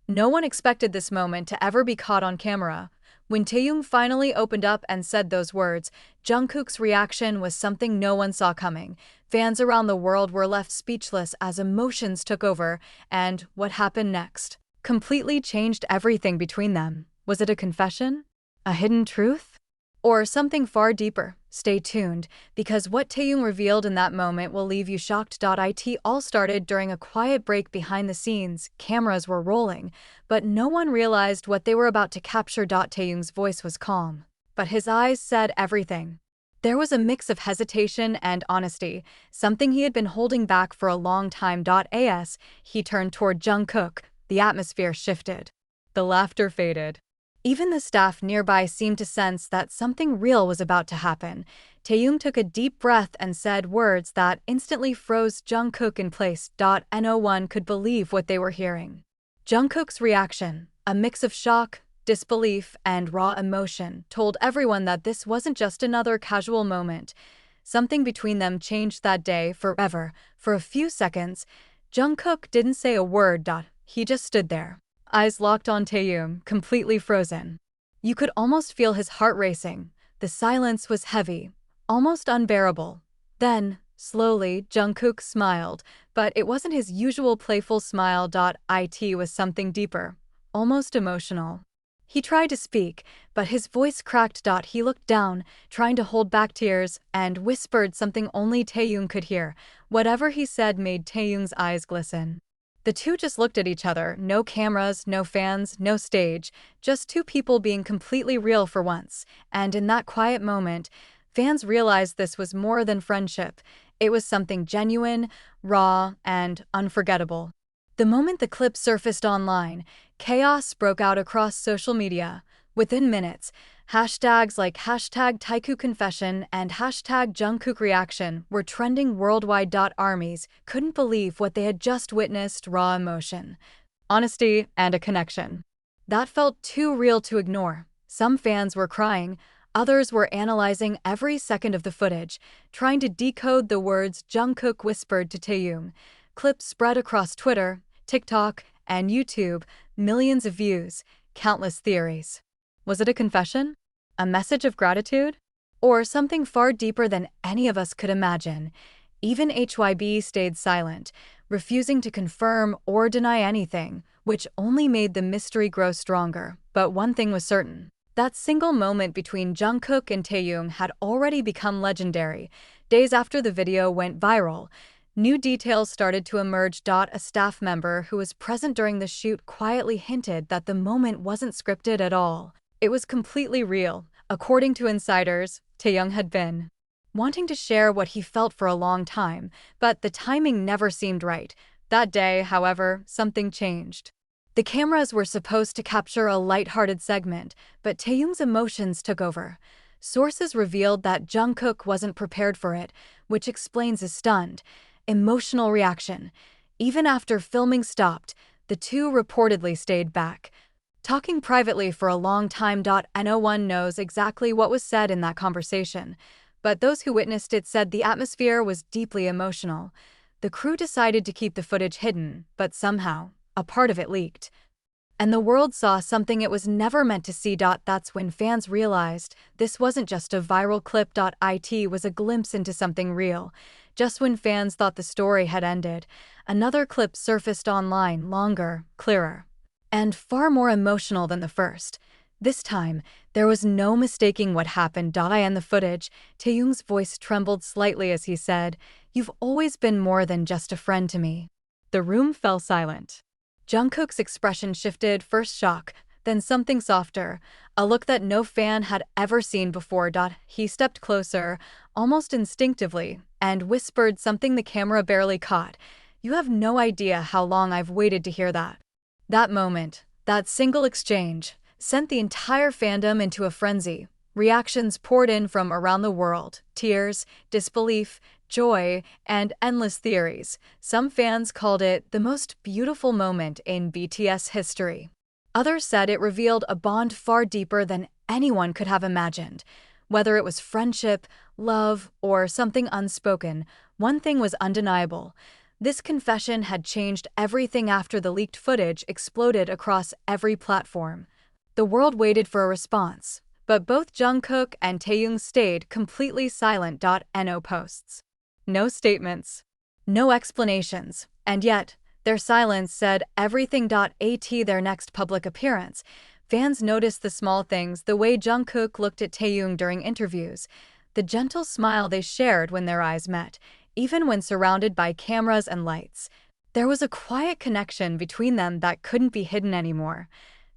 No one expected this moment to ever be caught on camera. When Taeyong finally opened up and said those words, Jungkook's reaction was something no one saw coming. Fans around the world were left speechless as emotions took over, and what happened next completely changed everything between them. Was it a confession? A hidden truth? Or something far deeper? Stay tuned, because what Taeyong revealed in that moment will leave you shocked. It all started during a quiet break behind the scenes. Cameras were rolling, but no one realized what they were about to capture. Taeyong's voice was calm, but his eyes said everything. There was a mix of hesitation and honesty, something he had been holding back for a long time. As he turned toward Jungkook, the atmosphere shifted. The laughter faded. Even the staff nearby seemed to sense that something real was about to happen. Taeyong took a deep breath and said words that instantly froze Jungkook in place. No one could believe what they were hearing. Jungkook's reaction, a mix of shock, disbelief, and raw emotion, told everyone that this wasn't just another casual moment. Something between them changed that day forever. For a few seconds, Jungkook didn't say a word. He just stood there, eyes locked on Taeyong, completely frozen. You could almost feel his heart racing. The silence was heavy, almost unbearable. Then, slowly, Jungkook smiled, but it wasn't his usual playful smile. It was something deeper, almost emotional. He tried to speak, but his voice cracked. He looked down, trying to hold back tears, and whispered something only Taeyong could hear. Whatever he said made Taeyong's eyes glisten. The two just looked at each other, no cameras, no fans, no stage, just two people being completely real for once. And in that quiet moment, fans realized this was more than friendship. It was something genuine, raw, and unforgettable. The moment the clip surfaced online, chaos broke out across social media. Within minutes, hashtags like #TaikuConfession and #JungkookReaction were trending worldwide. Armies couldn't believe what they had just witnessed. Raw emotion, honesty, and a connection that felt too real to ignore. Some fans were crying, others were analyzing every second of the footage, trying to decode the words Jungkook whispered to Taeyong. Clips spread across Twitter, TikTok, and YouTube, millions of views, countless theories. Was it a confession? A message of gratitude? Or something far deeper than any of us could imagine? Even HYB stayed silent, refusing to confirm or deny anything, which only made the mystery grow stronger. But one thing was certain. That single moment between Jungkook and Taeyong had already become legendary. Days after the video went viral, new details started to emerge. A staff member who was present during the shoot quietly hinted that the moment wasn't scripted at all. It was completely real. According to insiders, Taeyong had been wanting to share what he felt for a long time, but the timing never seemed right. That day, however, something changed. The cameras were supposed to capture a lighthearted segment, but Taeyong's emotions took over. Sources revealed that Jungkook wasn't prepared for it, which explains his stunned, emotional reaction. Even after filming stopped, the two reportedly stayed back, talking privately for a long time. No one knows exactly what was said in that conversation, but those who witnessed it said the atmosphere was deeply emotional. The crew decided to keep the footage hidden, but somehow, a part of it leaked. And the world saw something it was never meant to see. That's when fans realized this wasn't just a viral clip. It was a glimpse into something real. Just when fans thought the story had ended, another clip surfaced online, longer, clearer, and far more emotional than the first. This time, there was no mistaking what happened. In the footage, Taeyong's voice trembled slightly as he said, "You've always been more than just a friend to me." The room fell silent. Jungkook's expression shifted, first shock, then something softer, a look that no fan had ever seen before. He stepped closer, almost instinctively, and whispered something the camera barely caught. "You have no idea how long I've waited to hear that." That moment, that single exchange, sent the entire fandom into a frenzy. Reactions poured in from around the world, tears, disbelief, joy, and endless theories. Some fans called it the most beautiful moment in BTS history. Others said it revealed a bond far deeper than anyone could have imagined. Whether it was friendship, love, or something unspoken, one thing was undeniable. This confession had changed everything after the leaked footage exploded across every platform. The world waited for a response, but both Jungkook and Taehyung stayed completely silent. No posts, no statements, no explanations, and yet their silence said everything. At their next public appearance, fans noticed the small things: the way Jungkook looked at Taehyung during interviews, the gentle smile they shared when their eyes met, even when surrounded by cameras and lights. There was a quiet connection between them that couldn't be hidden anymore.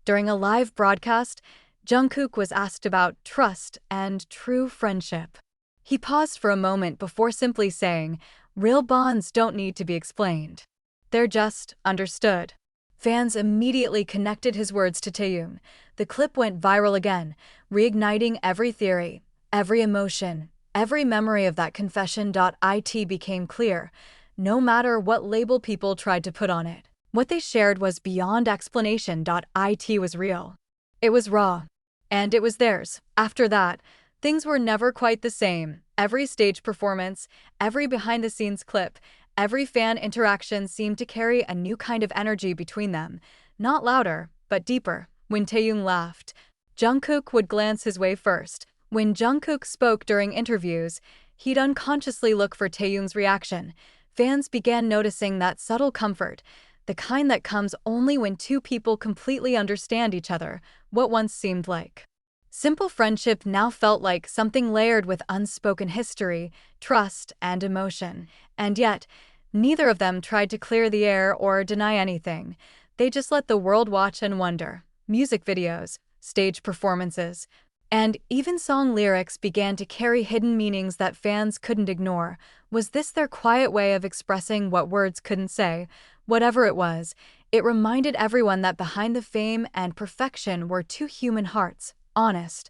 During a live broadcast, Jungkook was asked about trust and true friendship. He paused for a moment before simply saying, "Real bonds don't need to be explained. They're just understood." Fans immediately connected his words to Taehyung. The clip went viral again, reigniting every theory, every emotion, every memory of that confession. It became clear, no matter what label people tried to put on it, what they shared was beyond explanation. It was real. It was raw. And it was theirs. After that, things were never quite the same. Every stage performance, every behind-the-scenes clip, every fan interaction seemed to carry a new kind of energy between them. Not louder, but deeper. When Taehyung laughed, Jungkook would glance his way first. When Jungkook spoke during interviews, he'd unconsciously look for Taehyung's reaction. Fans began noticing that subtle comfort, the kind that comes only when two people completely understand each other. What once seemed like simple friendship now felt like something layered with unspoken history, trust, and emotion. And yet, neither of them tried to clear the air or deny anything. They just let the world watch and wonder. Music videos, stage performances, and even song lyrics began to carry hidden meanings that fans couldn't ignore. Was this their quiet way of expressing what words couldn't say? Whatever it was, it reminded everyone that behind the fame and perfection were two human hearts, honest,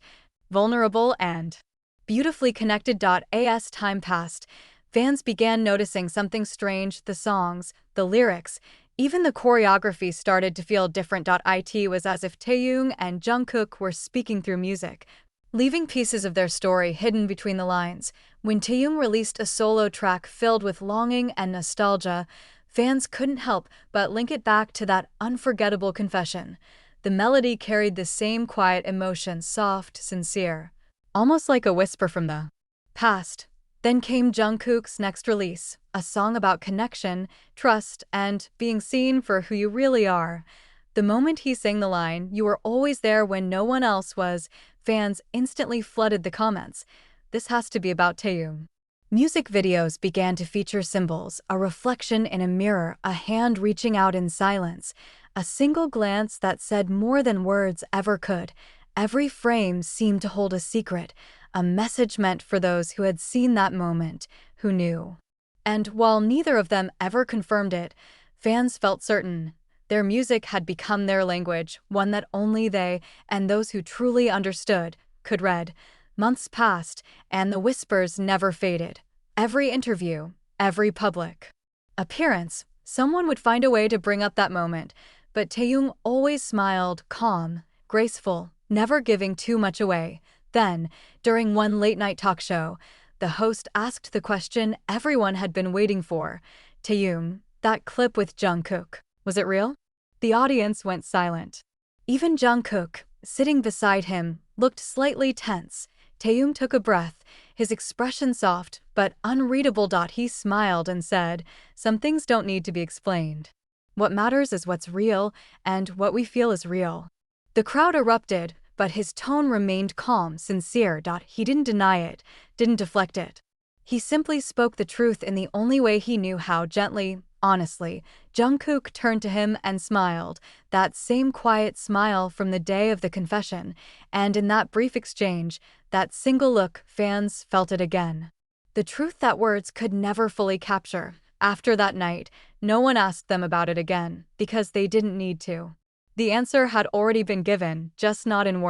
vulnerable, and beautifully connected. As time passed, fans began noticing something strange: the songs, the lyrics, even the choreography started to feel different. It was as if Taehyung and Jungkook were speaking through music, leaving pieces of their story hidden between the lines. When Taehyung released a solo track filled with longing and nostalgia, fans couldn't help but link it back to that unforgettable confession. The melody carried the same quiet emotion, soft, sincere, almost like a whisper from the past. Then came Jungkook's next release, a song about connection, trust, and being seen for who you really are. The moment he sang the line, "You were always there when no one else was," fans instantly flooded the comments. This has to be about Taehyung. Music videos began to feature symbols: a reflection in a mirror, a hand reaching out in silence, a single glance that said more than words ever could. Every frame seemed to hold a secret, a message meant for those who had seen that moment, who knew. And while neither of them ever confirmed it, fans felt certain. Their music had become their language, one that only they, and those who truly understood, could read. Months passed, and the whispers never faded. Every interview, every public appearance, someone would find a way to bring up that moment. But Taehyung always smiled, calm, graceful, never giving too much away. Then, during one late-night talk show, the host asked the question everyone had been waiting for. "Taehyung, that clip with Jungkook, was it real?" The audience went silent. Even Jungkook, sitting beside him, looked slightly tense. Taehyung took a breath, his expression soft but unreadable. He smiled and said, "Some things don't need to be explained. What matters is what's real, and what we feel is real." The crowd erupted, but his tone remained calm, sincere. He didn't deny it, didn't deflect it. He simply spoke the truth in the only way he knew how, gently, honestly. Jungkook turned to him and smiled, that same quiet smile from the day of the confession, and in that brief exchange, that single look, fans felt it again. The truth that words could never fully capture. After that night, no one asked them about it again, because they didn't need to. The answer had already been given, just not in words.